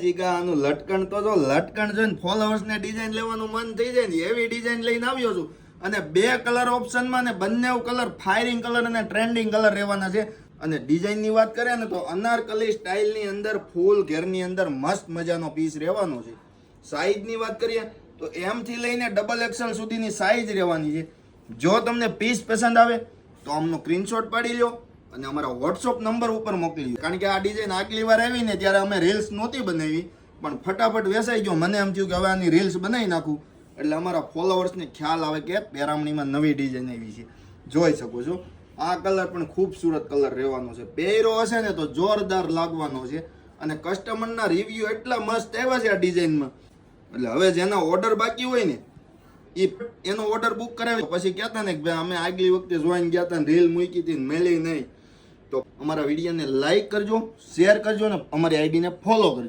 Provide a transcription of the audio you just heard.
જીગા આનું લટકણ તો જો લટકણ જોઈને ફોલોવર્સને ડિઝાઇન લેવાનું મન થઈ જાય ને એવી ડિઝાઇન લઈને આવ્યો છું. અને 2 કલર ઓપ્શનમાં ને બંને કલર ફાયરિંગ કલર અને ટ્રેન્ડિંગ કલર રહેવાના છે. અને ડિઝાઇનની વાત કરીએ ને તો અનારકલી સ્ટાઇલની અંદર ફૂલ ઘેરની અંદર મસ્ત મજાનો પીસ રહેવાનો છે. સાઈઝની વાત કરીએ તો M થી લઈને XXL સુધીની સાઈઝ રહેવાની છે. જો તમને પીસ પસંદ આવે તો આમનો સ્ક્રીનશોટ પાડી લો અને અમારા વોટ્સઅપ નંબર ઉપર મોકલી દો. કારણ કે આ ડિઝાઇન આગલી વાર આવી ને ત્યારે અમે રીલ્સ નહોતી બનાવી, પણ ફટાફટ વેચાઈ ગયો. મને એમ થયું કે હવે આની રીલ્સ બનાવી નાખું એટલે અમારા ફોલોવર્સને ખ્યાલ આવે કે પેરામણીમાં નવી ડિઝાઇન આવી છે. જોઈ શકો છો આ કલર પણ ખૂબસૂરત કલર રહેવાનો છે. પહેરો હશે ને તો જોરદાર લાગવાનો છે. અને કસ્ટમરના રિવ્યુ એટલા મસ્ત આવ્યા છે આ ડિઝાઇનમાં, એટલે હવે જેના ઓર્ડર બાકી હોય ને એનો ઓર્ડર બુક કરાવ્યો. પછી કહેતા ને કે ભાઈ અમે આગલી વખતે જોઈને ગયા હતા, રીલ મૂકી હતી મેલી નહીં. તો અમારા વિડીયોને લાઈક કરજો, શેર કરજો અને અમારી આઈડીને ફોલો કરજો.